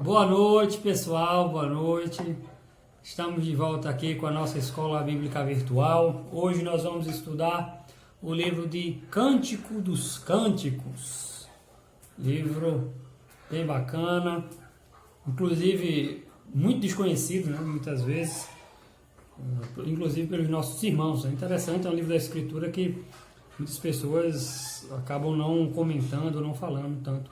Boa noite, pessoal, boa noite. Estamos de volta aqui com a nossa Escola Bíblica Virtual. Hoje nós vamos estudar o livro de Cântico dos Cânticos. Livro bem bacana, inclusive muito desconhecido, né? Muitas vezes, inclusive pelos nossos irmãos. É interessante, é um livro da Escritura que muitas pessoas acabam não comentando, não falando tanto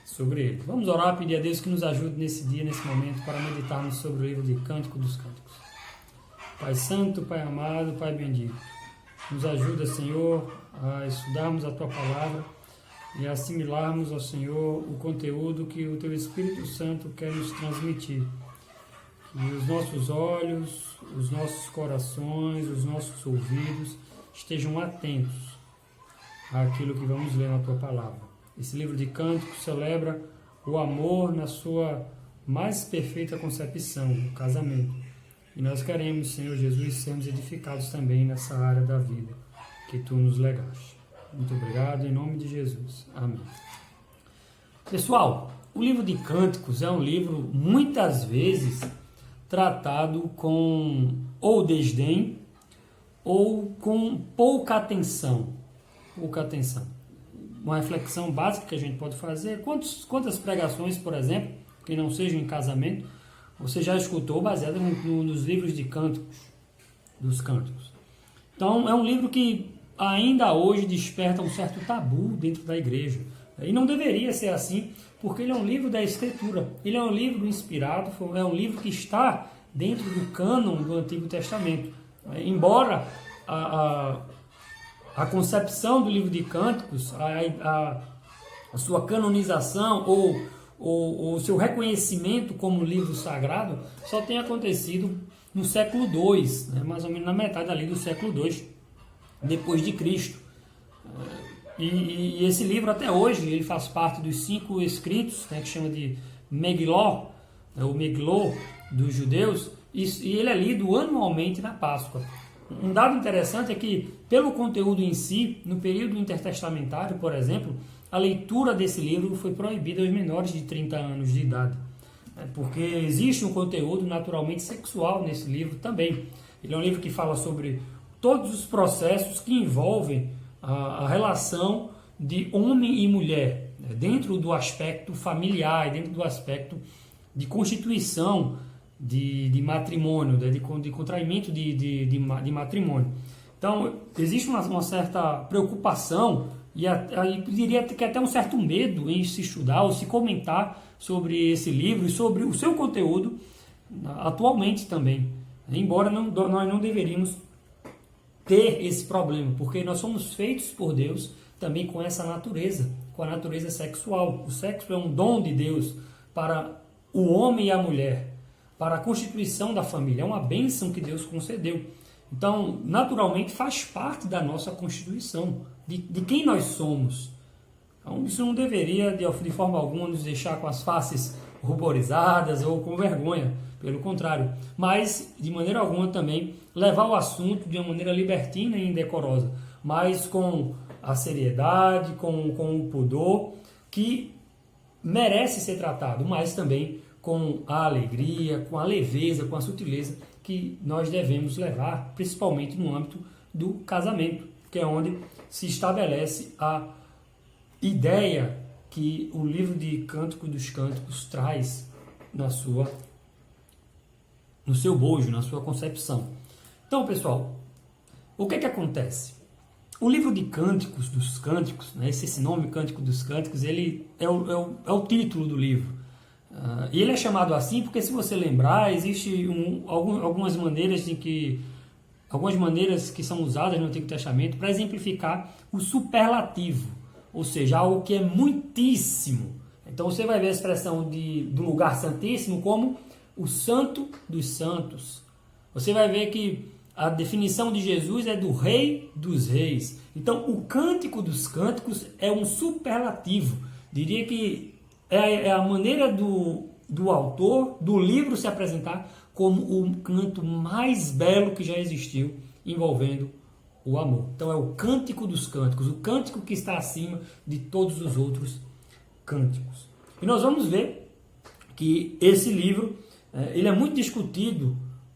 sobre ele. Vamos orar, pedir a Deus que nos ajude nesse dia, nesse momento, para meditarmos sobre o livro de Cântico dos Cânticos. Pai Santo, Pai amado, Pai bendito, nos ajuda, Senhor, a estudarmos a Tua Palavra e a assimilarmos ao Senhor o conteúdo que o Teu Espírito Santo quer nos transmitir. Que os nossos olhos, os nossos corações, os nossos ouvidos estejam atentos àquilo que vamos ler na Tua Palavra. Esse livro de Cânticos celebra o amor na sua mais perfeita concepção, o casamento. E nós queremos, Senhor Jesus, sermos edificados também nessa área da vida que Tu nos legaste. Muito obrigado, em nome de Jesus. Amém. Pessoal, o livro de Cânticos é um livro, muitas vezes, tratado com ou desdém ou com pouca atenção. Pouca atenção. Uma reflexão básica que a gente pode fazer: quantas pregações, por exemplo, que não sejam em casamento, você já escutou baseado nos livros de cânticos, dos cânticos? Então, é um livro que ainda hoje desperta um certo tabu dentro da igreja. E não deveria ser assim, porque ele é um livro da Escritura, ele é um livro inspirado, é um livro que está dentro do cânon do Antigo Testamento. Embora a concepção do livro de Cânticos, a sua canonização ou o seu reconhecimento como livro sagrado só tenha acontecido no século II, né, mais ou menos na metade ali do século II, depois de Cristo. E esse livro até hoje ele faz parte dos 5 escritos, né, que chama de Megiló, o Megiló dos judeus, e ele é lido anualmente na Páscoa. Um dado interessante é que, pelo conteúdo em si, no período intertestamentário, por exemplo, a leitura desse livro foi proibida aos menores de 30 anos de idade, porque existe um conteúdo naturalmente sexual nesse livro também. Ele é um livro que fala sobre todos os processos que envolvem a relação de homem e mulher, dentro do aspecto familiar, dentro do aspecto de constituição de matrimônio, de contraimento de matrimônio. Então, existe uma certa preocupação e diria que até um certo medo em se estudar ou se comentar sobre esse livro e sobre o seu conteúdo atualmente também. Embora nós não deveríamos ter esse problema, porque nós somos feitos por Deus também com essa natureza, com a natureza sexual. O sexo é um dom de Deus para o homem e a mulher, para a constituição da família. É uma bênção que Deus concedeu. Então, naturalmente, faz parte da nossa constituição, de quem nós somos. Então, isso não deveria, de forma alguma, nos deixar com as faces ruborizadas ou com vergonha. Pelo contrário. Mas, de maneira alguma, também levar o assunto de uma maneira libertina e indecorosa, mas com a seriedade, com o pudor que merece ser tratado, mas também com a alegria, com a leveza, com a sutileza que nós devemos levar, principalmente no âmbito do casamento, que é onde se estabelece a ideia que o livro de Cântico dos Cânticos traz no seu bojo, na sua concepção. Então, pessoal, o que acontece? O livro de Cânticos dos Cânticos, né, esse nome Cântico dos Cânticos, ele é o título do livro. E ele é chamado assim porque, se você lembrar, existe algumas maneiras que são usadas no Antigo Testamento para exemplificar o superlativo, ou seja, algo que é muitíssimo. Então você vai ver a expressão do lugar santíssimo como o santo dos santos. Você vai ver que a definição de Jesus é do rei dos reis. Então o Cântico dos Cânticos é um superlativo. Diria que é a maneira do autor, do livro, se apresentar como o canto mais belo que já existiu envolvendo o amor. Então é o Cântico dos Cânticos, o cântico que está acima de todos os outros cânticos. E nós vamos ver que esse livro ele é muito discutido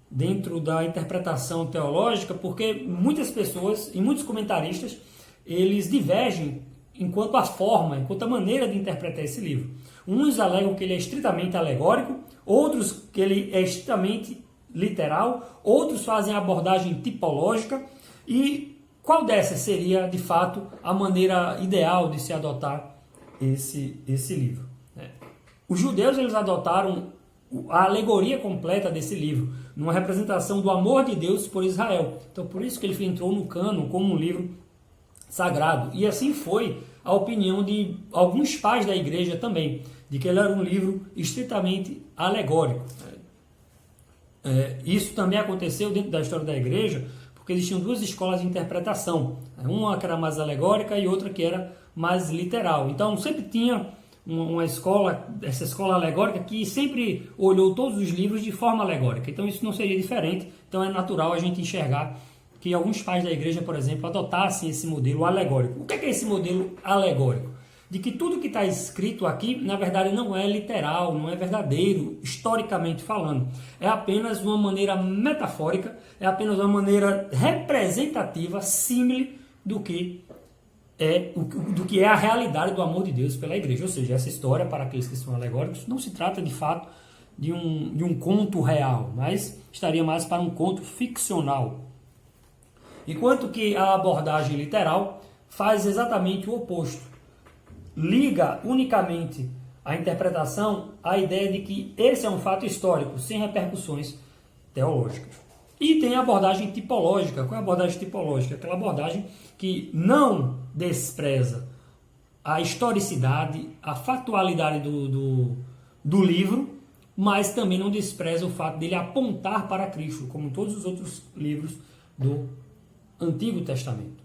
dentro da interpretação teológica, porque muitas pessoas e muitos comentaristas eles divergem enquanto a forma, enquanto a maneira de interpretar esse livro. Uns alegam que ele é estritamente alegórico, outros que ele é estritamente literal, outros fazem a abordagem tipológica. E qual dessas seria, de fato, a maneira ideal de se adotar esse livro? Os judeus eles adotaram a alegoria completa desse livro, numa representação do amor de Deus por Israel. Então, por isso que ele entrou no cânon como um livro sagrado. E assim foi a opinião de alguns pais da igreja também, de que ele era um livro estritamente alegórico. Isso também aconteceu dentro da história da igreja, porque existiam duas escolas de interpretação. Uma que era mais alegórica e outra que era mais literal. Então, sempre tinha uma escola, essa escola alegórica, que sempre olhou todos os livros de forma alegórica. Então isso não seria diferente. Então é natural a gente enxergar que alguns pais da igreja, por exemplo, adotassem esse modelo alegórico. O que é esse modelo alegórico? De que tudo que está escrito aqui, na verdade, não é literal, não é verdadeiro, historicamente falando. É apenas uma maneira metafórica, é apenas uma maneira representativa, símile do que é a realidade do amor de Deus pela igreja. Ou seja, essa história, para aqueles que são alegóricos, não se trata de fato de um conto real, mas estaria mais para um conto ficcional. Enquanto que a abordagem literal faz exatamente o oposto. Liga unicamente a interpretação à ideia de que esse é um fato histórico, sem repercussões teológicas. E tem a abordagem tipológica. Qual é a abordagem tipológica? Aquela abordagem que não despreza a historicidade, a factualidade do livro, mas também não despreza o fato dele apontar para Cristo, como todos os outros livros do Antigo Testamento.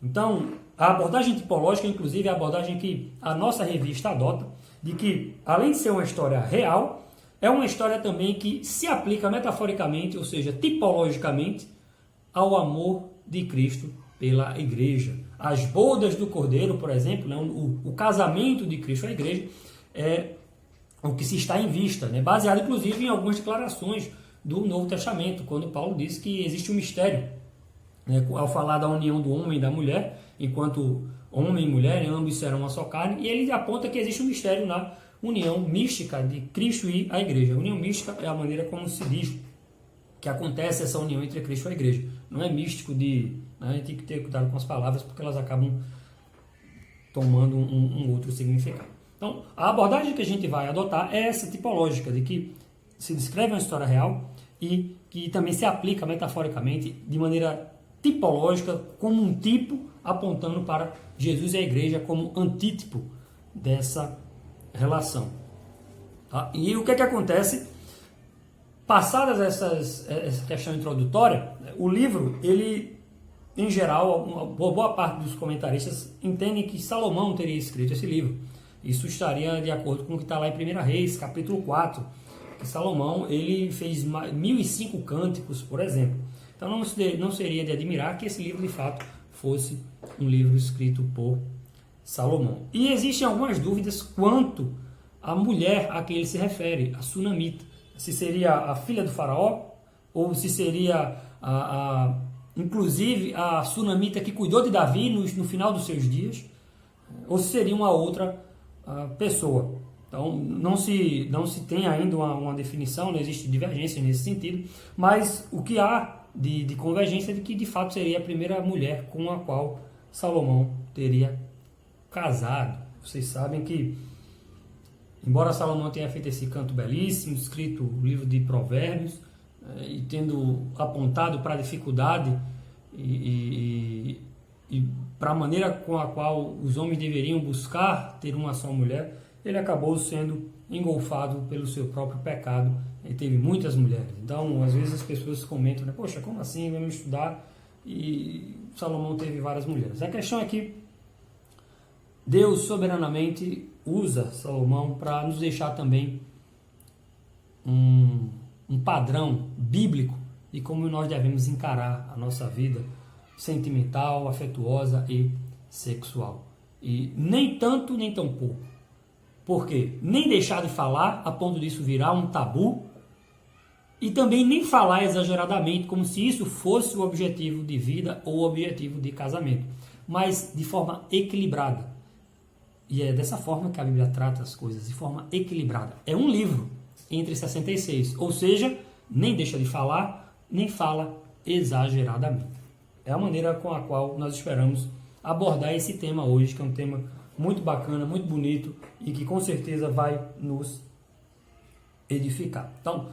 Então, a abordagem tipológica, inclusive, é a abordagem que a nossa revista adota, de que, além de ser uma história real, é uma história também que se aplica metaforicamente, ou seja, tipologicamente, ao amor de Cristo pela igreja. As bodas do Cordeiro, por exemplo, né, o casamento de Cristo à igreja é o que se está em vista, né, baseado inclusive em algumas declarações do Novo Testamento, quando Paulo diz que existe um mistério, né, ao falar da união do homem e da mulher, enquanto homem e mulher, ambos serão uma só carne, e ele aponta que existe um mistério na união mística de Cristo e a igreja. A união mística é a maneira como se diz que acontece essa união entre Cristo e a igreja. Não é místico de... Né, a gente tem que ter cuidado com as palavras, porque elas acabam tomando um outro significado. Então, a abordagem que a gente vai adotar é essa tipológica, de que se descreve uma história real e que também se aplica metaforicamente de maneira tipológica, como um tipo apontando para Jesus e a igreja como antítipo dessa relação. Tá? E o que acontece? Passadas essa questão introdutória, o livro, ele, em geral, uma boa parte dos comentaristas entendem que Salomão teria escrito esse livro. Isso estaria de acordo com o que está lá em 1 Reis, capítulo 4, que Salomão ele fez 1005 cânticos, por exemplo. Então não seria de admirar que esse livro, de fato, fosse um livro escrito por Salomão. E existem algumas dúvidas quanto à mulher a quem ele se refere, a Sunamita. Se seria a filha do faraó, ou se seria, inclusive, a Sunamita que cuidou de Davi no final dos seus dias, ou se seria uma outra pessoa. Então, não se tem ainda uma definição, não existe divergência nesse sentido, mas o que há de convergência é de que, de fato, seria a primeira mulher com a qual Salomão teria casado. Vocês sabem que, embora Salomão tenha feito esse canto belíssimo, escrito o livro de Provérbios, e tendo apontado para a dificuldade e para a maneira com a qual os homens deveriam buscar ter uma só mulher, ele acabou sendo engolfado pelo seu próprio pecado e teve muitas mulheres. Então, às vezes as pessoas comentam, né? Poxa, como assim? Vamos estudar e Salomão teve várias mulheres. A questão é que Deus soberanamente usa Salomão para nos deixar também um padrão bíblico de como nós devemos encarar a nossa vida sentimental, afetuosa e sexual. E nem tanto, nem tão pouco. Por quê? Nem deixar de falar a ponto disso virar um tabu, e também nem falar exageradamente, como se isso fosse o objetivo de vida ou o objetivo de casamento, mas de forma equilibrada. E é dessa forma que a Bíblia trata as coisas, de forma equilibrada. É um livro entre 66, ou seja, nem deixa de falar, nem fala exageradamente. É a maneira com a qual nós esperamos abordar esse tema hoje, que é um tema muito bacana, muito bonito e que com certeza vai nos edificar. Então,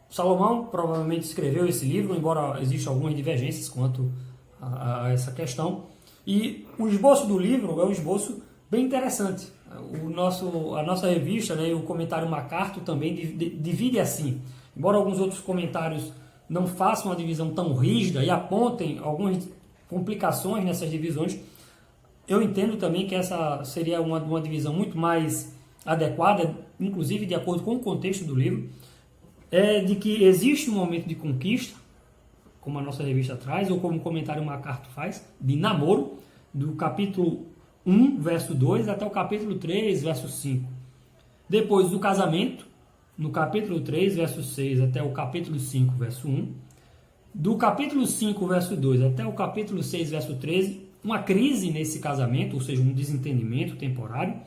Salomão provavelmente escreveu esse livro, embora existam algumas divergências quanto a essa questão. E o esboço do livro é um esboço bem interessante. A nossa revista, né, e o comentário MacArthur também divide assim. Embora alguns outros comentários não façam uma divisão tão rígida e apontem algumas complicações nessas divisões, eu entendo também que essa seria uma divisão muito mais adequada, inclusive de acordo com o contexto do livro, de que existe um momento de conquista, como a nossa revista traz, ou como o comentário MacArthur faz, de namoro, do capítulo 1, verso 2, até o capítulo 3, verso 5. Depois do casamento, no capítulo 3, verso 6, até o capítulo 5, verso 1. Do capítulo 5, verso 2, até o capítulo 6, verso 13, uma crise nesse casamento, ou seja, um desentendimento temporário.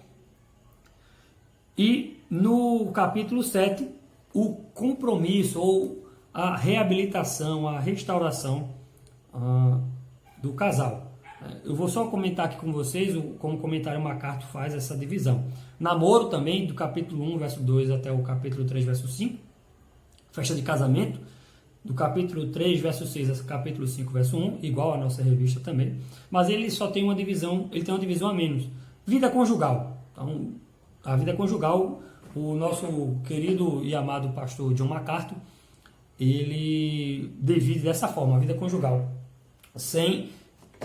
E no capítulo 7, o compromisso ou a reabilitação, a restauração do casal. Eu vou só comentar aqui com vocês como o comentário MacArthur faz essa divisão. Namoro também, do capítulo 1, verso 2 até o capítulo 3, verso 5. Festa de casamento, do capítulo 3, verso 6 ao capítulo 5, verso 1, igual a nossa revista também. Mas ele só tem uma divisão, ele tem uma divisão a menos. Vida conjugal. Então, a vida conjugal, o nosso querido e amado pastor John MacArthur, ele divide dessa forma, a vida conjugal, sem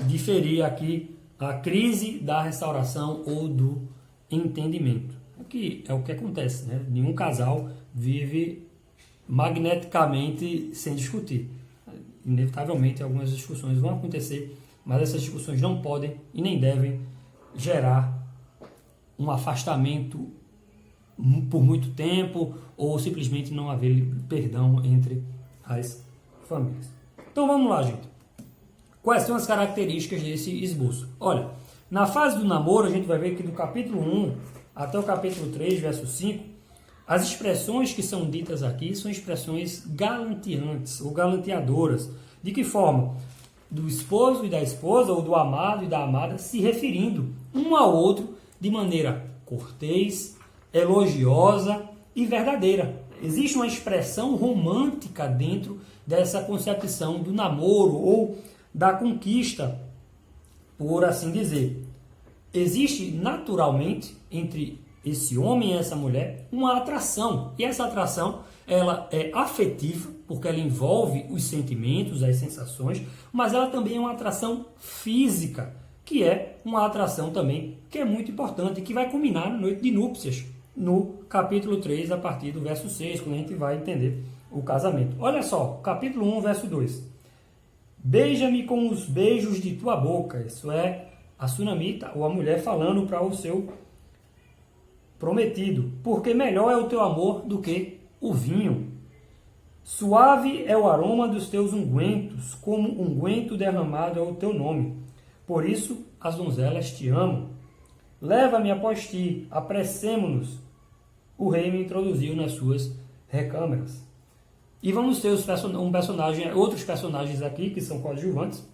diferir aqui a crise da restauração ou do entendimento. Que é o que acontece, né? Nenhum casal vive magneticamente sem discutir. Inevitavelmente algumas discussões vão acontecer, mas essas discussões não podem e nem devem gerar um afastamento por muito tempo ou simplesmente não haver perdão entre as famílias. Então vamos lá, gente. Quais são as características desse esboço? Olha, na fase do namoro a gente vai ver que do capítulo 1 até o capítulo 3, verso 5, as expressões que são ditas aqui são expressões galanteantes ou galanteadoras. De que forma? Do esposo e da esposa, ou do amado e da amada, se referindo um ao outro de maneira cortês, elogiosa e verdadeira. Existe uma expressão romântica dentro dessa concepção do namoro ou da conquista, por assim dizer. Existe naturalmente entre esse homem e essa mulher uma atração, e essa atração ela é afetiva, porque ela envolve os sentimentos, as sensações, mas ela também é uma atração física, que é uma atração também que é muito importante, que vai culminar na noite de núpcias, no capítulo 3, a partir do verso 6, quando a gente vai entender o casamento. Olha só, capítulo 1, verso 2. Beija-me com os beijos de tua boca. Isso é a sunamita, ou a mulher falando para o seu prometido. Porque melhor é o teu amor do que o vinho. Suave é o aroma dos teus ungüentos, como unguento derramado é o teu nome. Por isso as donzelas te amam. Leva-me após ti, apressemo-nos. O rei me introduziu nas suas recâmaras. E vamos ter outros personagens aqui que são coadjuvantes,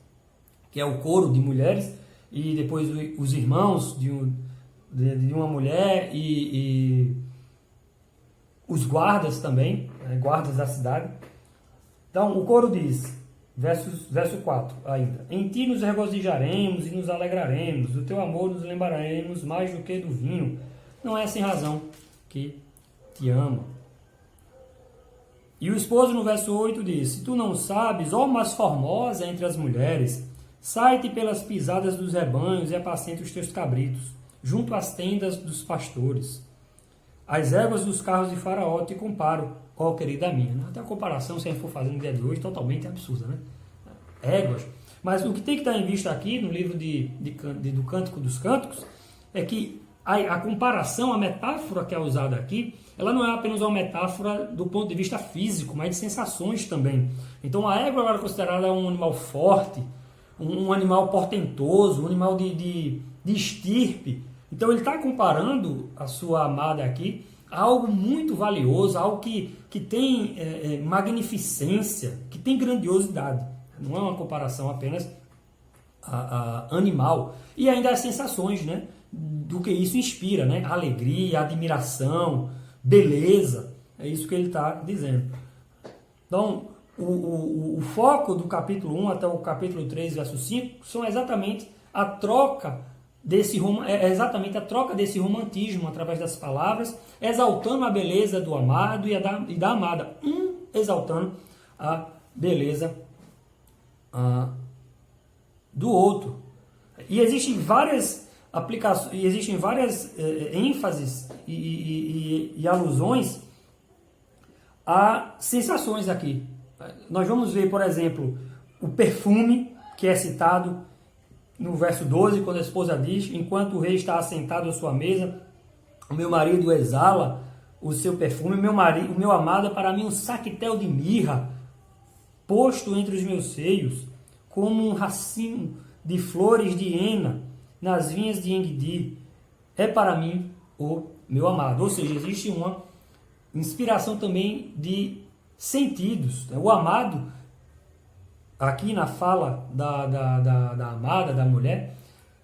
que é o coro de mulheres, e depois os irmãos de uma mulher e os guardas também, guardas da cidade. Então o coro diz, verso 4 ainda: em ti nos regozijaremos e nos alegraremos, do teu amor nos lembraremos mais do que do vinho, não é sem razão que te amo. E o esposo no verso 8 diz: se tu não sabes, ó mais formosa entre as mulheres, sai-te pelas pisadas dos rebanhos e apacenta os teus cabritos, junto às tendas dos pastores. As éguas dos carros de Faraó te comparo, ó querida minha. Até a comparação, se a gente for fazer no dia de hoje, totalmente absurda, né? Éguas. Mas o que tem que estar em vista aqui, no livro do Cântico dos Cânticos, é que a comparação, a metáfora que é usada aqui, ela não é apenas uma metáfora do ponto de vista físico, mas de sensações também. Então a égua era considerada um animal forte, um animal portentoso, um animal de estirpe. Então ele está comparando a sua amada aqui a algo muito valioso, algo que tem magnificência, que tem grandiosidade. Não é uma comparação apenas animal. E ainda as sensações, né? Do que isso inspira, né? Alegria, admiração, beleza. É isso que ele está dizendo. Então, o foco do capítulo 1 até o capítulo 3, verso 5, são exatamente a troca desse romantismo através das palavras, exaltando a beleza do amado e da amada. Exaltando a beleza do outro. E existem várias aplicações, existem várias ênfases e alusões a sensações aqui. Nós vamos ver, por exemplo, o perfume que é citado no verso 12, quando a esposa diz: enquanto o rei está assentado à sua mesa, o meu marido exala o seu perfume, o meu amado é para mim um saquetel de mirra, posto entre os meus seios, como um racimo de flores de hena nas vinhas de Engedi, é para mim o meu amado. Ou seja, existe uma inspiração também de sentidos. O amado, aqui na fala da amada, da mulher,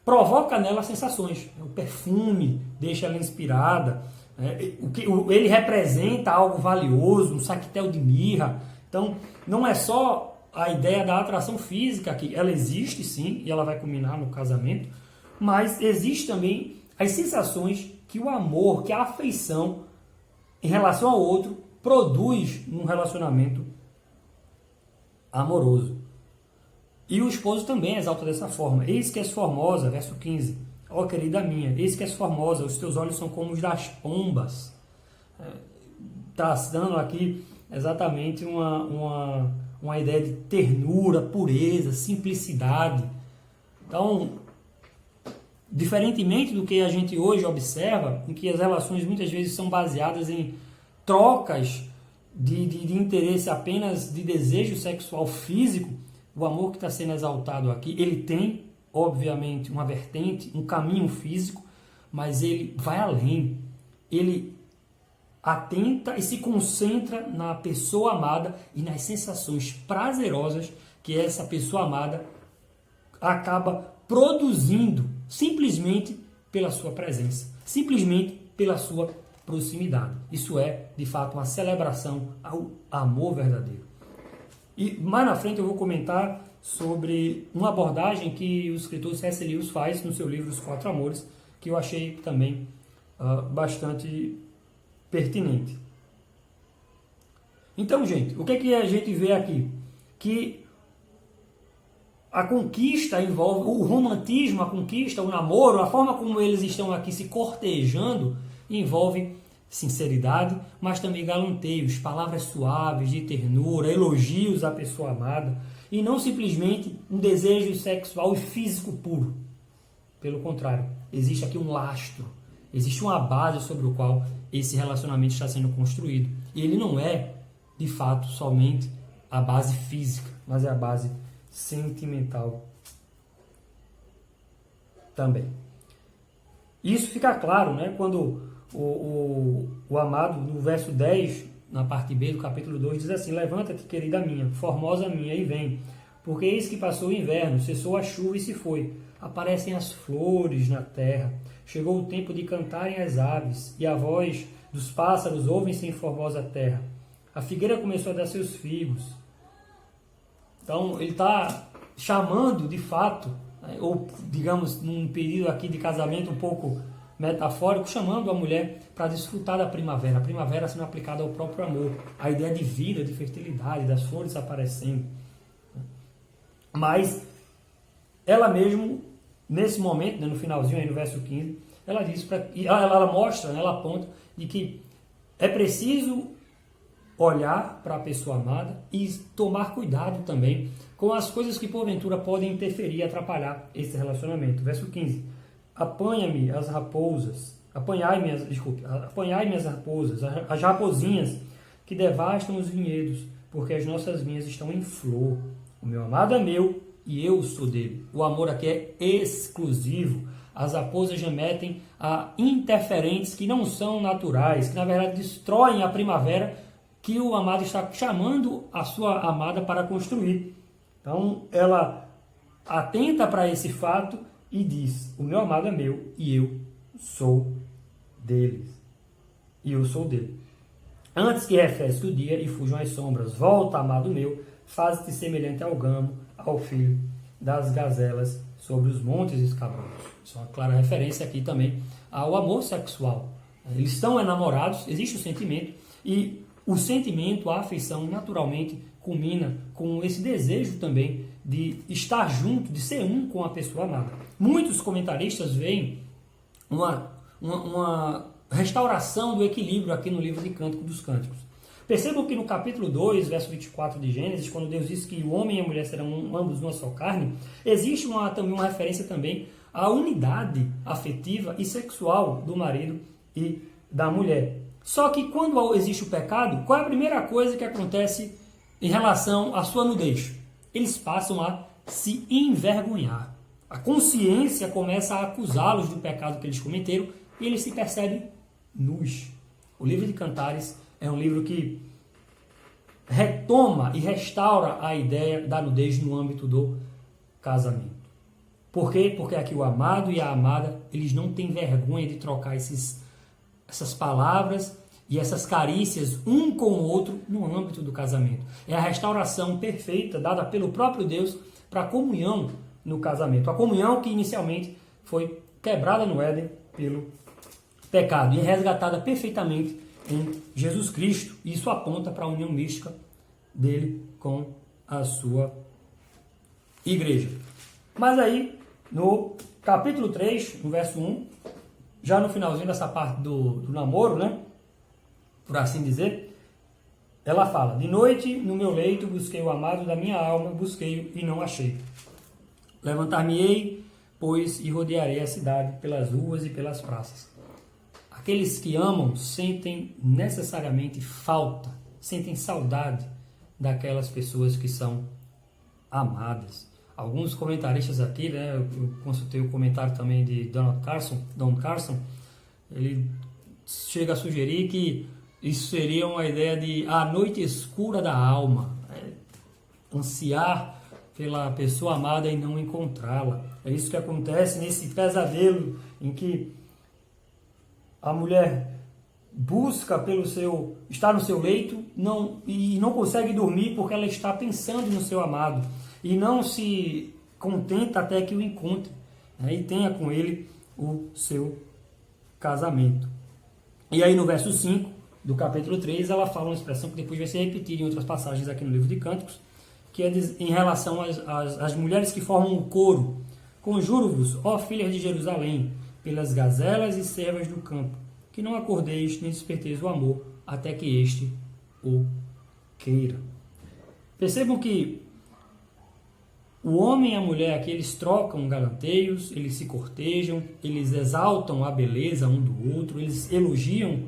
provoca nela sensações. O perfume deixa ela inspirada, ele representa algo valioso, um saquetel de mirra. Então, não é só a ideia da atração física, que ela existe sim, e ela vai culminar no casamento, mas existe também as sensações que o amor, que a afeição em relação ao outro produz num relacionamento amoroso. E o esposo também exalta dessa forma. Eis que és formosa, verso 15. Ó querida minha, eis que és formosa, os teus olhos são como os das pombas. Está dando aqui exatamente uma ideia de ternura, pureza, simplicidade. Então, diferentemente do que a gente hoje observa, em que as relações muitas vezes são baseadas em trocas de interesse apenas de desejo sexual físico, o amor que está sendo exaltado aqui, ele tem, obviamente, uma vertente, um caminho físico, mas ele vai além. Ele atenta e se concentra na pessoa amada e nas sensações prazerosas que essa pessoa amada acaba produzindo simplesmente pela sua presença, simplesmente pela sua proximidade. Isso é, de fato, uma celebração ao amor verdadeiro. E mais na frente eu vou comentar sobre uma abordagem que o escritor C.S. Lewis faz no seu livro Os Quatro Amores, que eu achei também bastante pertinente. Então, gente, o que é que a gente vê aqui? Que a conquista envolve o romantismo, a conquista, o namoro, a forma como eles estão aqui se cortejando, envolve sinceridade, mas também galanteios, palavras suaves, de ternura, elogios à pessoa amada, e não simplesmente um desejo sexual e físico puro. Pelo contrário, existe aqui um lastro, existe uma base sobre o qual esse relacionamento está sendo construído. E ele não é, de fato, somente a base física, mas é a base sentimental também. Isso fica claro, né, quando o amado, no verso 10, na parte B do capítulo 2, diz assim: levanta-te, querida minha, formosa minha, e vem, porque eis que passou o inverno, cessou a chuva e se foi, aparecem as flores na terra, chegou o tempo de cantarem as aves, e a voz dos pássaros ouvem-se em formosa terra, a figueira começou a dar seus figos. Então ele está chamando de fato, ou digamos num período aqui de casamento um pouco metafórico, chamando a mulher para desfrutar da primavera, a primavera sendo aplicada ao próprio amor, a ideia de vida, de fertilidade, das flores aparecendo. Mas ela mesmo, nesse momento, no finalzinho, aí no verso 15, ela diz, ela mostra, ela aponta de que é preciso olhar para a pessoa amada e tomar cuidado também com as coisas que porventura podem interferir e atrapalhar esse relacionamento. Verso 15. apanhai-me as raposas, as rapozinhas que devastam os vinhedos, porque as nossas vinhas estão em flor. O meu amado é meu e eu sou dele. O amor aqui é exclusivo. As raposas remetem a interferentes que não são naturais, que na verdade destroem a primavera que o amado está chamando a sua amada para construir. Então ela atenta para esse fato e diz: o meu amado é meu e eu sou deles. E eu sou dele. Antes que refresque o dia e fujam as sombras, volta, amado meu, faz-te semelhante ao gamo, ao filho das gazelas sobre os montes escabrosos. Isso é uma clara referência aqui também ao amor sexual. Eles estão enamorados, existe o sentimento, e o sentimento, a afeição, naturalmente culmina com esse desejo também de estar junto, de ser um com a pessoa amada. Muitos comentaristas veem uma restauração do equilíbrio aqui no livro de Cântico dos Cânticos. Percebam que no capítulo 2, verso 24 de Gênesis, quando Deus diz que o homem e a mulher serão ambos uma só carne, existe também uma referência também à unidade afetiva e sexual do marido e da mulher. Só que quando existe o pecado, qual é a primeira coisa que acontece em relação à sua nudez? Eles passam a se envergonhar. A consciência começa a acusá-los do pecado que eles cometeram e eles se percebem nus. O livro de Cantares é um livro que retoma e restaura a ideia da nudez no âmbito do casamento. Por quê? Porque aqui o amado e a amada, eles não têm vergonha de trocar essas palavras e essas carícias um com o outro no âmbito do casamento. É a restauração perfeita dada pelo próprio Deus para a comunhão no casamento. A comunhão que inicialmente foi quebrada no Éden pelo pecado e resgatada perfeitamente em Jesus Cristo. Isso aponta para a união mística dele com a sua igreja. Mas aí, no capítulo 3, no verso 1, já no finalzinho dessa parte do namoro, né? Por assim dizer, ela fala: de noite no meu leito busquei o amado da minha alma, busquei-o e não achei. Levantar-me-ei, pois, e rodearei a cidade pelas ruas e pelas praças. Aqueles que amam sentem necessariamente falta, sentem saudade daquelas pessoas que são amadas. Alguns comentaristas aqui, né, eu consultei o comentário também de Don Carson, ele chega a sugerir que isso seria uma ideia de a noite escura da alma, ansiar pela pessoa amada e não encontrá-la. É isso que acontece nesse pesadelo em que a mulher busca está no seu leito e não consegue dormir porque ela está pensando no seu amado e não se contenta até que o encontre, né, e tenha com ele o seu casamento. E aí no verso 5 do capítulo 3 ela fala uma expressão que depois vai ser repetida em outras passagens aqui no livro de Cânticos, que é em relação às mulheres que formam o coro. Conjuro-vos, ó filhas de Jerusalém, pelas gazelas e cervas do campo, que não acordeis nem desperteis o amor, até que este o queira. Percebam que o homem e a mulher aqui, eles trocam galanteios, eles se cortejam, eles exaltam a beleza um do outro, eles elogiam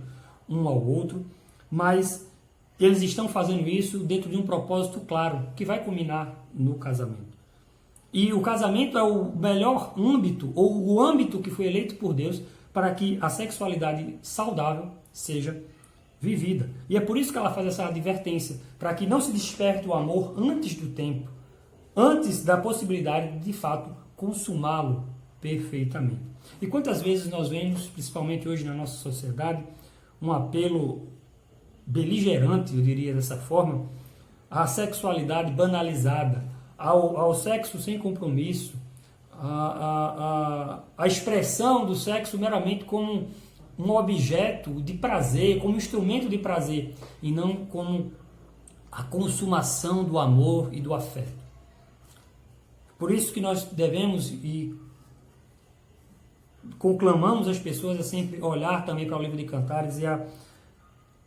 um ao outro, mas eles estão fazendo isso dentro de um propósito claro, que vai culminar no casamento. E o casamento é o melhor âmbito, ou o âmbito que foi eleito por Deus para que a sexualidade saudável seja vivida. E é por isso que ela faz essa advertência, para que não se desperte o amor antes do tempo, antes da possibilidade de fato consumá-lo perfeitamente. E quantas vezes nós vemos, principalmente hoje na nossa sociedade, um apelo beligerante, eu diria dessa forma, à sexualidade banalizada, ao sexo sem compromisso, a expressão do sexo meramente como um objeto de prazer, como um instrumento de prazer, e não como a consumação do amor e do afeto. Por isso que nós devemos e conclamamos as pessoas a sempre olhar também para o livro de Cantares e a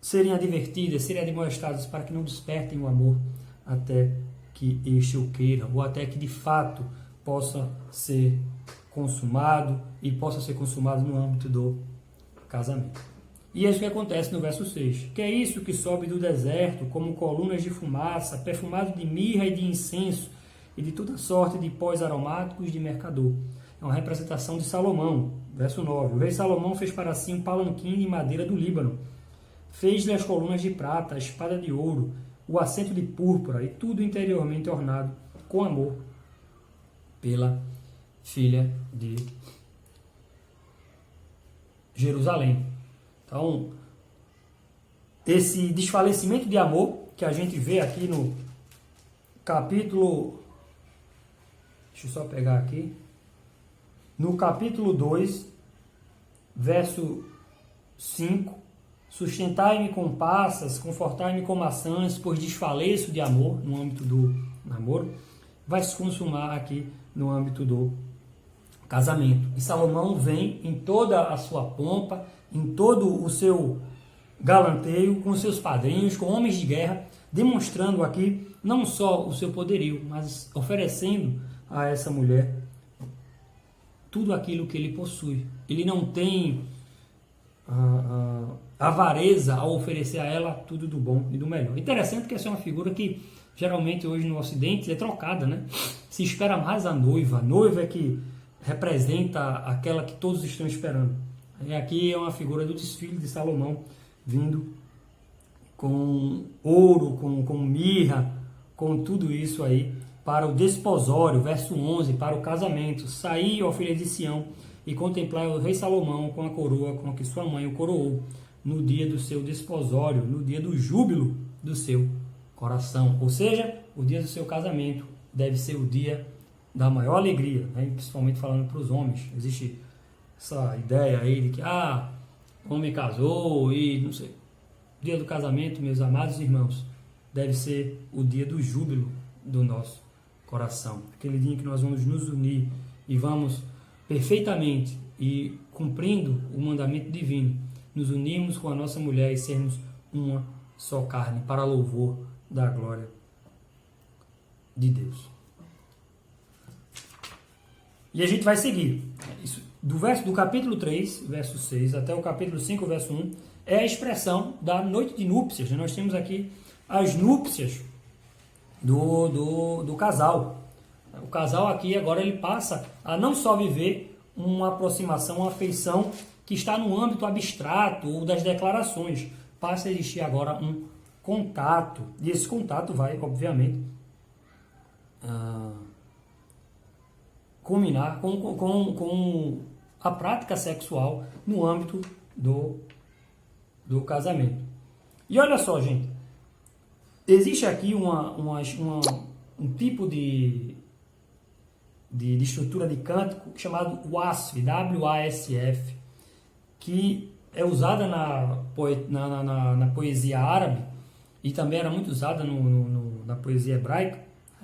serem advertidas, serem admoestadas para que não despertem o amor até que este o queira, ou até que de fato possa ser consumado e possa ser consumado no âmbito do casamento. E é isso que acontece no verso 6. Que é isso que sobe do deserto, como colunas de fumaça, perfumado de mirra e de incenso, e de toda sorte de pós aromáticos de mercador. É uma representação de Salomão. Verso 9. O rei Salomão fez para si um palanquim de madeira do Líbano. Fez-lhe as colunas de prata, a espada de ouro, o assento de púrpura, e tudo interiormente ornado com amor pela filha de Jerusalém. Então, esse desfalecimento de amor que a gente vê aqui no capítulo, deixa eu só pegar aqui, no capítulo 2, verso 5, sustentai-me com passas, confortai-me com maçãs, pois desfaleço de amor, no âmbito do namoro, vai se consumar aqui no âmbito do casamento. E Salomão vem em toda a sua pompa, em todo o seu galanteio, com seus padrinhos, com homens de guerra, demonstrando aqui não só o seu poderio, mas oferecendo a essa mulher tudo aquilo que ele possui. Ele não tem avareza ao oferecer a ela tudo do bom e do melhor. Interessante que essa é uma figura que geralmente hoje no Ocidente é trocada, né? Se espera mais a noiva é que representa aquela que todos estão esperando. E aqui é uma figura do desfile de Salomão, vindo com ouro, com mirra, com tudo isso aí, para o desposório, verso 11, para o casamento. Saí, ó filha de Sião, e contemplai o rei Salomão com a coroa com que sua mãe o coroou, no dia do seu desposório, no dia do júbilo do seu coração. Ou seja, o dia do seu casamento deve ser o dia da maior alegria, né? Principalmente falando para os homens. Existe essa ideia aí de que, o homem casou e não sei. O dia do casamento, meus amados irmãos, deve ser o dia do júbilo do nosso coração. Aquele dia em que nós vamos nos unir e vamos perfeitamente e cumprindo o mandamento divino, nos unirmos com a nossa mulher e sermos uma só carne, para louvor da glória de Deus. E a gente vai seguir. Isso, do capítulo 3, verso 6, até o capítulo 5, verso 1, é a expressão da noite de núpcias. Nós temos aqui as núpcias do casal. O casal aqui agora ele passa a não só viver uma aproximação, uma afeição que está no âmbito abstrato ou das declarações. Passa a existir agora um contato. E esse contato vai, obviamente, culminar com a prática sexual no âmbito do casamento. E olha só, gente, existe aqui um tipo de estrutura de cântico chamado WASF, W-A-S-F, que é usada na poesia árabe e também era muito usada na poesia hebraica,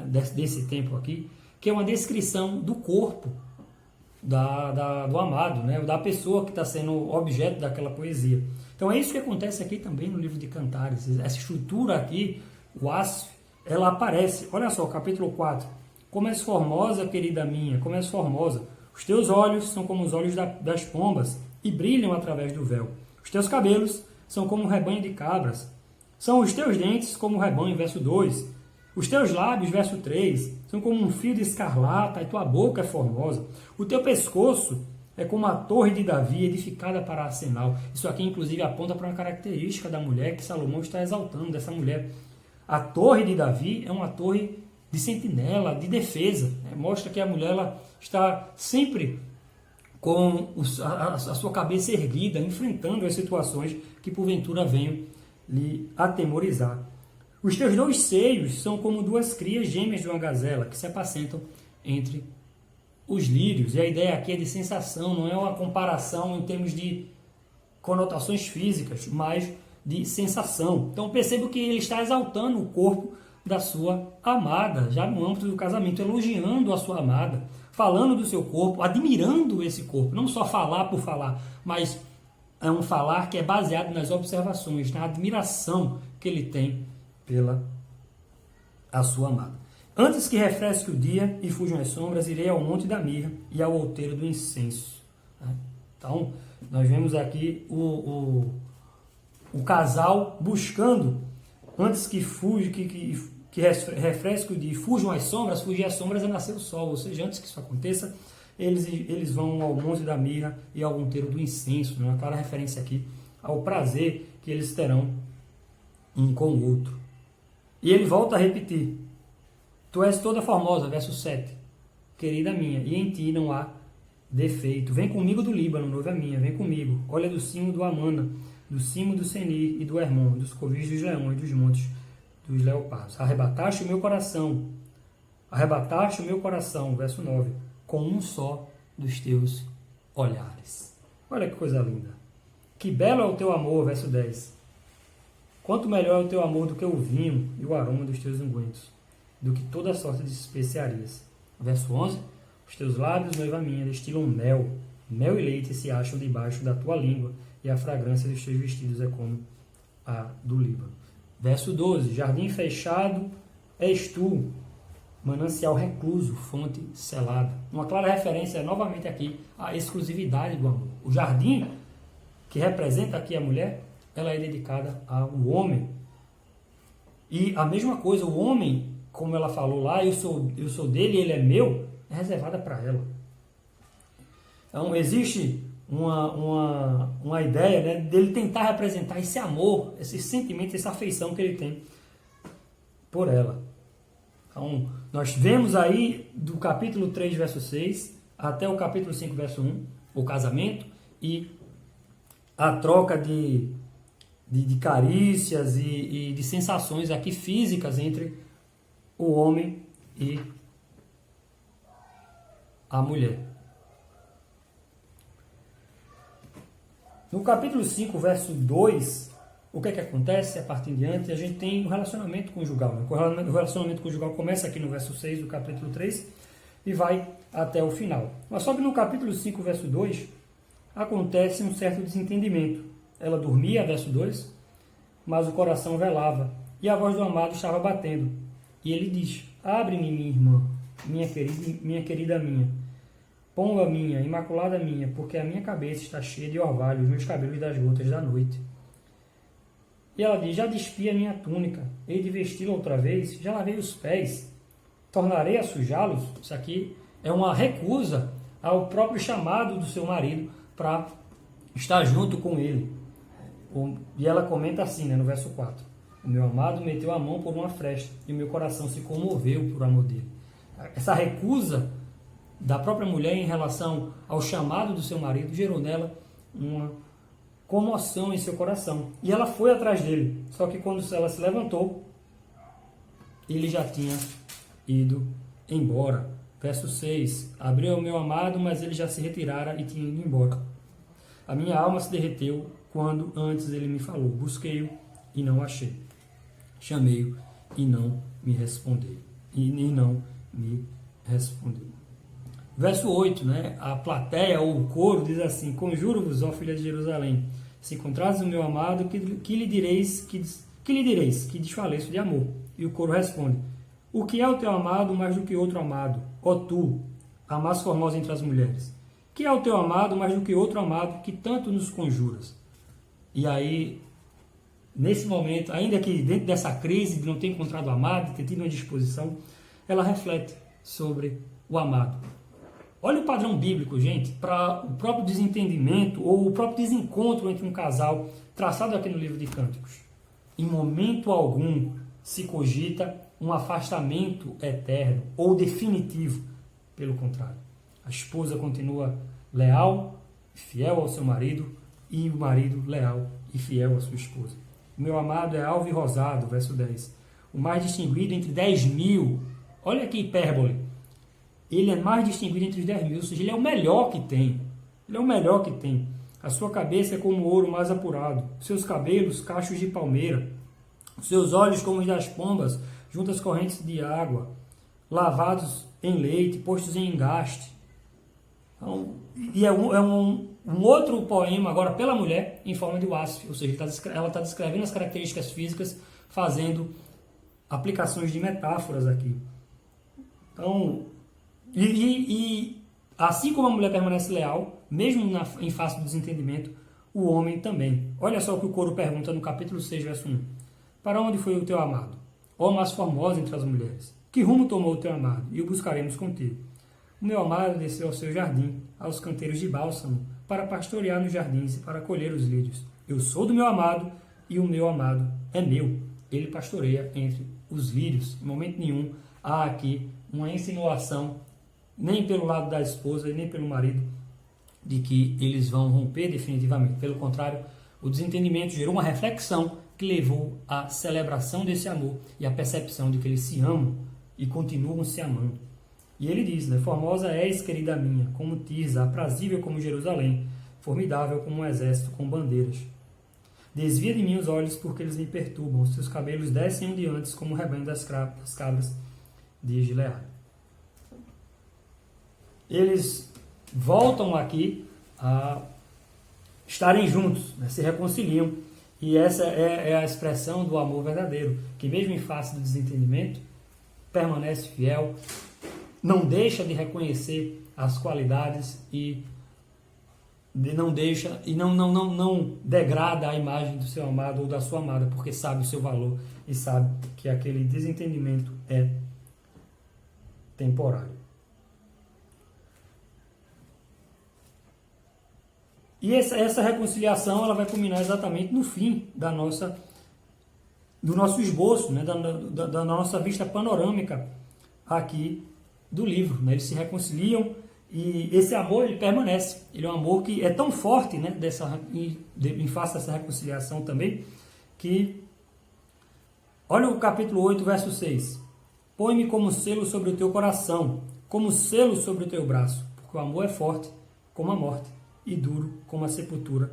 desse tempo aqui, que é uma descrição do corpo do amado, né? Da pessoa que está sendo objeto daquela poesia. Então é isso que acontece aqui também no livro de Cantares. Essa estrutura aqui, o Asf, ela aparece. Olha só, capítulo 4. Como és formosa, querida minha, como és formosa. Os teus olhos são como os olhos das pombas e brilham através do véu. Os teus cabelos são como um rebanho de cabras. São os teus dentes como um rebanho, verso 2. Os teus lábios, verso 3, são como um fio de escarlata, e tua boca é formosa. O teu pescoço é como a torre de Davi, edificada para arsenal. Isso aqui, inclusive, aponta para uma característica da mulher que Salomão está exaltando, dessa mulher. A torre de Davi é uma torre de sentinela, de defesa. Né? Mostra que a mulher ela está sempre com a sua cabeça erguida, enfrentando as situações que, porventura, venham lhe atemorizar. Os teus dois seios são como duas crias gêmeas de uma gazela que se apacentam entre os lírios. E a ideia aqui é de sensação, não é uma comparação em termos de conotações físicas, mas de sensação. Então percebo que ele está exaltando o corpo da sua amada, já no âmbito do casamento, elogiando a sua amada, falando do seu corpo, admirando esse corpo. Não só falar por falar, mas é um falar que é baseado nas observações, na admiração que ele tem pela a sua amada. Antes que refresque o dia e fujam as sombras, irei ao monte da mirra e ao outeiro do incenso. Então, nós vemos aqui o casal buscando, antes que fuja, que refresque o dia e fujam as sombras, fugir as sombras é nascer o sol, ou seja, antes que isso aconteça, eles vão ao monte da mirra e ao outeiro do incenso, uma clara referência aqui ao prazer que eles terão um com o outro. E ele volta a repetir: tu és toda formosa, verso 7, querida minha, e em ti não há defeito. Vem comigo do Líbano, noiva minha, vem comigo. Olha do cimo do Amana, do cimo do Senir e do Hermon, dos covis dos leões, dos montes dos leopardos. Arrebataste o meu coração, verso 9, com um só dos teus olhares. Olha que coisa linda. Que belo é o teu amor, verso 10. Quanto melhor é o teu amor do que o vinho e o aroma dos teus ungüentos, do que toda sorte de especiarias. Verso 11. Os teus lábios, noiva minha, destilam mel. Mel e leite se acham debaixo da tua língua, e a fragrância dos teus vestidos é como a do Líbano. Verso 12. Jardim fechado és tu, manancial recluso, fonte selada. Uma clara referência novamente aqui à exclusividade do amor. O jardim, que representa aqui a mulher, ela é dedicada ao homem. E a mesma coisa, o homem, como ela falou lá, eu sou dele, ele é meu, é reservada para ela. Então existe uma ideia, né, dele tentar representar esse amor, esse sentimento, essa afeição que ele tem por ela. Então nós vemos aí do capítulo 3, verso 6, até o capítulo 5, verso 1, o casamento e a troca de carícias e de sensações aqui físicas entre o homem e a mulher. No capítulo 5, verso 2, o que é que acontece? A partir de diante, a gente tem o relacionamento conjugal. Né? O relacionamento conjugal começa aqui no verso 6 do capítulo 3 e vai até o final. Mas só que no capítulo 5, verso 2, acontece um certo desentendimento. Ela dormia, verso 2, mas o coração velava, e a voz do amado estava batendo. E ele diz: abre-me, minha irmã, minha querida minha, pomba minha, imaculada minha, porque a minha cabeça está cheia de orvalho, os meus cabelos das gotas da noite. E ela diz: já despi a minha túnica, hei de vesti-la outra vez, já lavei os pés, tornarei a sujá-los. Isso aqui é uma recusa ao próprio chamado do seu marido para estar junto com ele. E ela comenta assim, né, no verso 4. O meu amado meteu a mão por uma fresta e o meu coração se comoveu por amor dele. Essa recusa da própria mulher em relação ao chamado do seu marido gerou nela uma comoção em seu coração. E ela foi atrás dele. Só que quando ela se levantou, ele já tinha ido embora. Verso 6. Abriu o meu amado, mas ele já se retirara e tinha ido embora. A minha alma se derreteu quando antes ele me falou. Busquei-o e não achei. Chamei-o e não me respondeu. E não me respondeu. Verso 8, né? A plateia ou o coro diz assim: conjuro-vos, ó filha de Jerusalém, se encontrares o meu amado, que lhe direis que desfaleço de amor? E o coro responde: o que é o teu amado mais do que outro amado? Ó tu, a mais formosa entre as mulheres. Que é o teu amado mais do que outro amado que tanto nos conjuras? E aí, nesse momento, ainda que dentro dessa crise de não ter encontrado o amado, de ter tido uma disposição, ela reflete sobre o amado. Olha o padrão bíblico, gente, para o próprio desentendimento ou o próprio desencontro entre um casal traçado aqui no livro de Cânticos. Em momento algum se cogita um afastamento eterno ou definitivo. Pelo contrário, a esposa continua leal e fiel ao seu marido e o marido leal e fiel à sua esposa. O meu amado é alvo e rosado, verso 10. O mais distinguido entre 10.000. Olha que hipérbole. Ele é mais distinguido entre os 10.000, ou seja, ele é o melhor que tem. Ele é o melhor que tem. A sua cabeça é como ouro mais apurado, seus cabelos, cachos de palmeira, seus olhos como os das pombas, junto às correntes de água, lavados em leite, postos em engaste. Então, e é um outro poema, agora pela mulher, em forma de wasf, ou seja, ela está descrevendo as características físicas, fazendo aplicações de metáforas aqui. Então, e assim como a mulher permanece leal, mesmo em face do desentendimento, o homem também. Olha só o que o coro pergunta no capítulo 6, verso 1. Para onde foi o teu amado? Ó mais formosa entre as mulheres. Que rumo tomou o teu amado? E o buscaremos contigo. O meu amado desceu ao seu jardim, aos canteiros de bálsamo, para pastorear nos jardins e para colher os lírios. Eu sou do meu amado e o meu amado é meu. Ele pastoreia entre os lírios. Em momento nenhum há aqui uma insinuação, nem pelo lado da esposa e nem pelo marido, de que eles vão romper definitivamente. Pelo contrário, o desentendimento gerou uma reflexão que levou à celebração desse amor e à percepção de que eles se amam e continuam se amando. E ele diz, né, formosa és, querida minha, como Tirsa, aprazível como Jerusalém, formidável como um exército com bandeiras. Desvia de mim os olhos, porque eles me perturbam, os seus cabelos descem ondeantes como o rebanho das cabras de Gileade. Eles voltam aqui a estarem juntos, né, se reconciliam, e essa é a expressão do amor verdadeiro, que mesmo em face do desentendimento, permanece fiel, não deixa de reconhecer as qualidades e não deixa e não degrada a imagem do seu amado ou da sua amada, porque sabe o seu valor e sabe que aquele desentendimento é temporário. E essa reconciliação ela vai culminar exatamente no fim do nosso esboço, né, da nossa vista panorâmica aqui do livro. Né? Eles se reconciliam e esse amor ele permanece. Ele é um amor que é tão forte, né, em face dessa reconciliação também, que olha o capítulo 8, verso 6. Põe-me como selo sobre o teu coração, como selo sobre o teu braço, porque o amor é forte como a morte e duro como a sepultura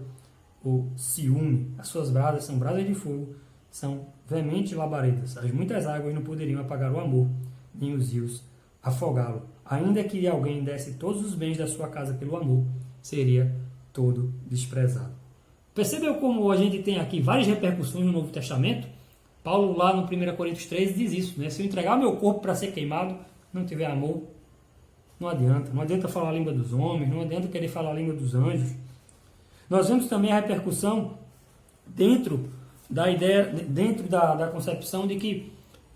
ou ciúme. As suas brasas são brasas de fogo, são veementes labaredas. As muitas águas não poderiam apagar o amor, nem os rios afogá-lo. Ainda que alguém desse todos os bens da sua casa pelo amor, seria todo desprezado. Percebeu como a gente tem aqui várias repercussões no Novo Testamento? Paulo lá no 1 Coríntios 13 diz isso, né? Se eu entregar meu corpo para ser queimado, não tiver amor, não adianta. Não adianta falar a língua dos homens, não adianta querer falar a língua dos anjos. Nós vemos também a repercussão dentro da ideia, dentro da concepção de que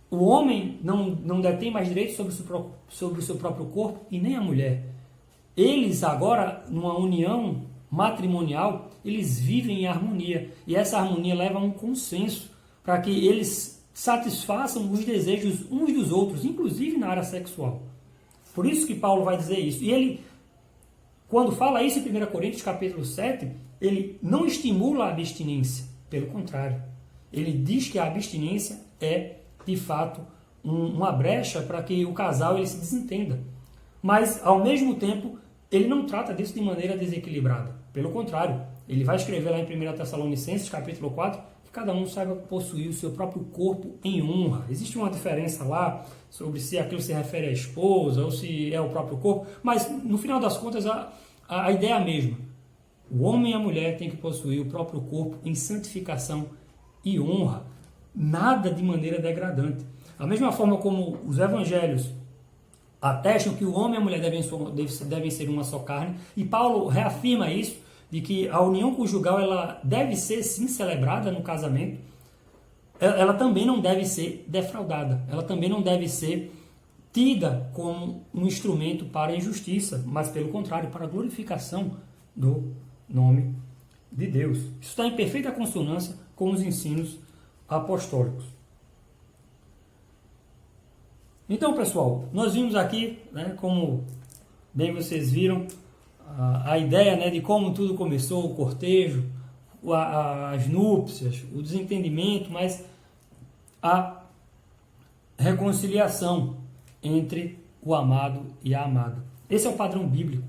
o homem não detém mais direitos sobre o seu próprio corpo e nem a mulher. Eles agora, numa união matrimonial, eles vivem em harmonia. E essa harmonia leva a um consenso para que eles satisfaçam os desejos uns dos outros, inclusive na área sexual. Por isso que Paulo vai dizer isso. E ele, quando fala isso em 1 Coríntios capítulo 7, ele não estimula a abstinência. Pelo contrário, ele diz que a abstinência é, de fato, uma brecha para que o casal ele se desentenda. Mas, ao mesmo tempo, ele não trata disso de maneira desequilibrada. Pelo contrário, ele vai escrever lá em 1 Tessalonicenses capítulo 4, que cada um saiba possuir o seu próprio corpo em honra. Existe uma diferença lá sobre se aquilo se refere à esposa ou se é o próprio corpo, mas, no final das contas, a ideia é a mesma. O homem e a mulher têm que possuir o próprio corpo em santificação e honra, nada de maneira degradante. Da mesma forma como os evangelhos atestam que o homem e a mulher devem ser uma só carne, e Paulo reafirma isso, de que a união conjugal ela deve ser sim celebrada no casamento, ela também não deve ser defraudada, ela também não deve ser tida como um instrumento para a injustiça, mas pelo contrário, para a glorificação do nome de Deus. Isso está em perfeita consonância com os ensinos apostólicos. Então, pessoal, nós vimos aqui, né, como bem vocês viram, a ideia, né, de como tudo começou, o cortejo, as núpcias, o desentendimento, mas a reconciliação entre o amado e a amada. Esse é o padrão bíblico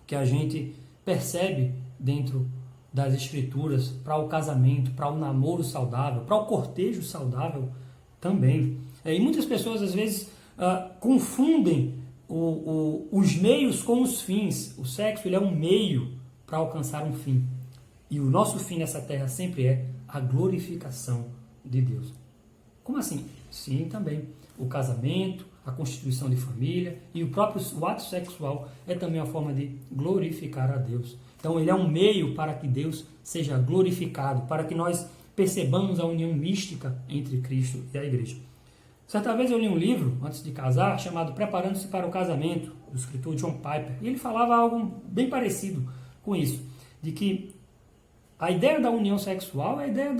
que a gente percebe dentro das escrituras para o casamento, para o namoro saudável, para o cortejo saudável também. E muitas pessoas às vezes confundem os meios com os fins. O sexo ele é um meio para alcançar um fim. E o nosso fim nessa terra sempre é a glorificação de Deus. Como assim? Sim, também. O casamento, a constituição de família, e o ato sexual é também uma forma de glorificar a Deus. Então ele é um meio para que Deus seja glorificado, para que nós percebamos a união mística entre Cristo e a igreja. Certa vez eu li um livro, antes de casar, chamado Preparando-se para o Casamento, do escritor John Piper, e ele falava algo bem parecido com isso, de que a ideia da união sexual é a ideia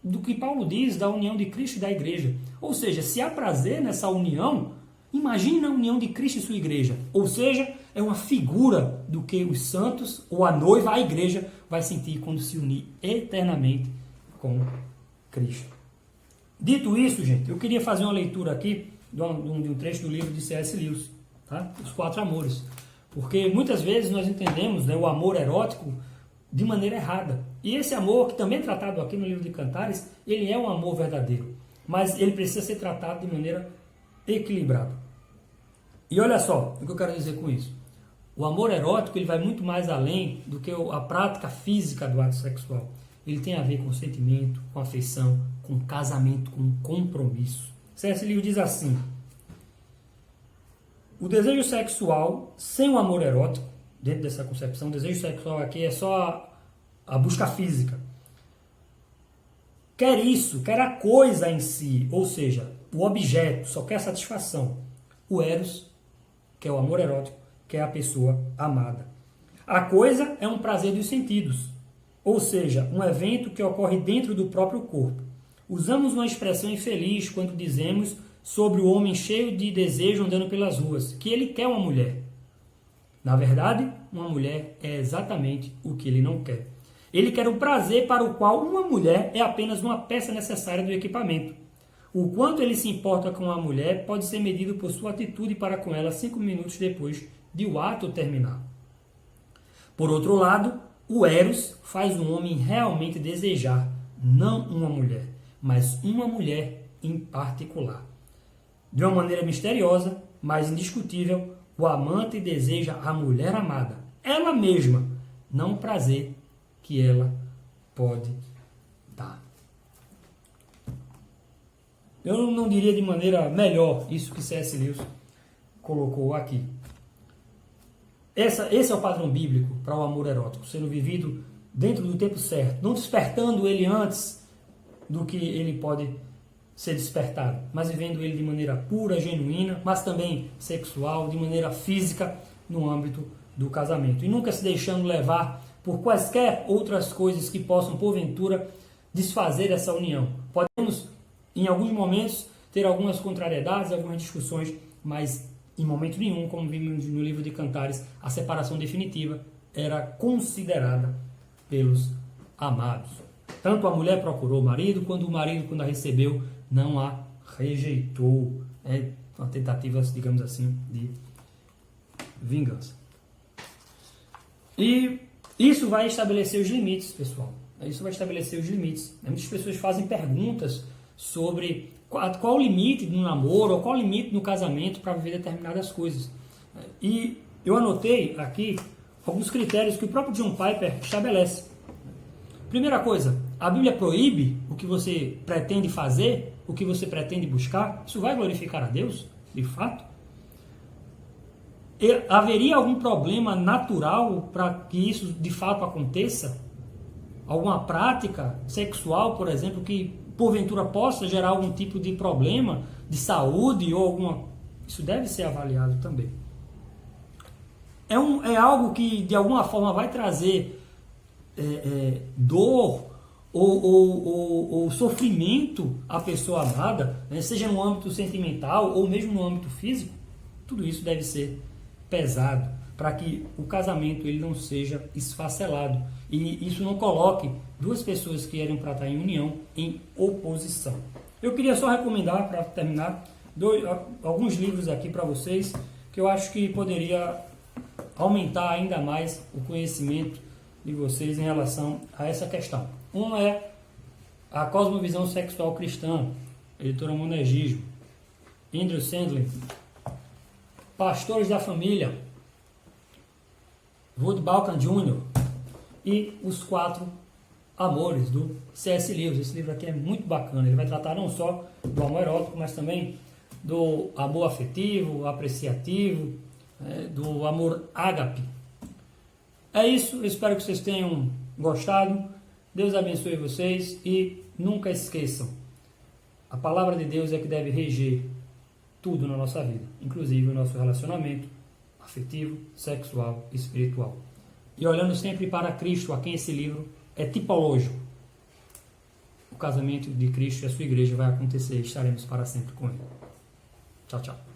do que Paulo diz, da união de Cristo e da igreja. Ou seja, se há prazer nessa união, imagine a união de Cristo e sua igreja. Ou seja, é uma figura do que os santos, ou a noiva, a igreja, vai sentir quando se unir eternamente com Cristo. Dito isso, gente, eu queria fazer uma leitura aqui de um trecho do livro de C.S. Lewis, tá? Os Quatro Amores. Porque muitas vezes nós entendemos, né, o amor erótico de maneira errada. E esse amor, que também é tratado aqui no livro de Cantares, ele é um amor verdadeiro. Mas ele precisa ser tratado de maneira equilibrada. E olha só o que eu quero dizer com isso. O amor erótico ele vai muito mais além do que a prática física do ato sexual. Ele tem a ver com sentimento, com afeição, com casamento, com compromisso. C.S. Lewis diz assim: o desejo sexual sem o amor erótico, dentro dessa concepção, o desejo sexual aqui é só a busca física. Quer isso, quer a coisa em si, ou seja, o objeto, só quer satisfação. O eros, que é o amor erótico, que é a pessoa amada. A coisa é um prazer dos sentidos, ou seja, um evento que ocorre dentro do próprio corpo. Usamos uma expressão infeliz quando dizemos sobre o homem cheio de desejo andando pelas ruas, que ele quer uma mulher. Na verdade, uma mulher é exatamente o que ele não quer. Ele quer o prazer para o qual uma mulher é apenas uma peça necessária do equipamento. O quanto ele se importa com a mulher pode ser medido por sua atitude para com ela 5 minutos depois de o ato terminar. Por outro lado, o eros faz um homem realmente desejar, não uma mulher, mas uma mulher em particular. De uma maneira misteriosa, mas indiscutível, o amante deseja a mulher amada, ela mesma, não o prazer que ela pode dar. Eu não diria de maneira melhor isso que C.S. Lewis colocou aqui. Esse é o padrão bíblico para o amor erótico, sendo vivido dentro do tempo certo, não despertando ele antes do que ele pode ser despertado, mas vivendo ele de maneira pura, genuína, mas também sexual, de maneira física, no âmbito do casamento. E nunca se deixando levar por quaisquer outras coisas que possam, porventura, desfazer essa união. Podemos, em alguns momentos, ter algumas contrariedades, algumas discussões, mas em momento nenhum, como vimos no livro de Cantares, a separação definitiva era considerada pelos amados. Tanto a mulher procurou o marido, quanto o marido, quando a recebeu, não a rejeitou. É uma tentativa, digamos assim, de vingança. E isso vai estabelecer os limites, pessoal. Isso vai estabelecer os limites. Muitas pessoas fazem perguntas sobre qual o limite no namoro ou qual o limite no casamento para viver determinadas coisas. E eu anotei aqui alguns critérios que o próprio John Piper estabelece. Primeira coisa, a Bíblia proíbe o que você pretende fazer, o que você pretende buscar. Isso vai glorificar a Deus, de fato? Haveria algum problema natural para que isso de fato aconteça? Alguma prática sexual, por exemplo, que porventura possa gerar algum tipo de problema de saúde ou alguma... Isso deve ser avaliado também. É algo que de alguma forma vai trazer dor ou sofrimento à pessoa amada, né? Seja no âmbito sentimental ou mesmo no âmbito físico. Tudo isso deve ser pesado para que o casamento ele não seja esfacelado e isso não coloque duas pessoas que querem para estar em união em oposição. Eu queria só recomendar, para terminar, alguns livros aqui para vocês que eu acho que poderia aumentar ainda mais o conhecimento de vocês em relação a essa questão. Um é A Cosmovisão Sexual Cristã, editora Monergismo, Andrew Sandlin. Pastores da Família, Wood Balkan Jr. e Os Quatro Amores, do C.S. Lewis. Esse livro aqui é muito bacana, ele vai tratar não só do amor erótico, mas também do amor afetivo, apreciativo, do amor ágape. É isso, eu espero que vocês tenham gostado. Deus abençoe vocês e nunca esqueçam, a palavra de Deus é que deve reger tudo na nossa vida, inclusive o nosso relacionamento afetivo, sexual e espiritual. E olhando sempre para Cristo, a quem esse livro é tipológico. O casamento de Cristo e a sua igreja vai acontecer e estaremos para sempre com Ele. Tchau, tchau.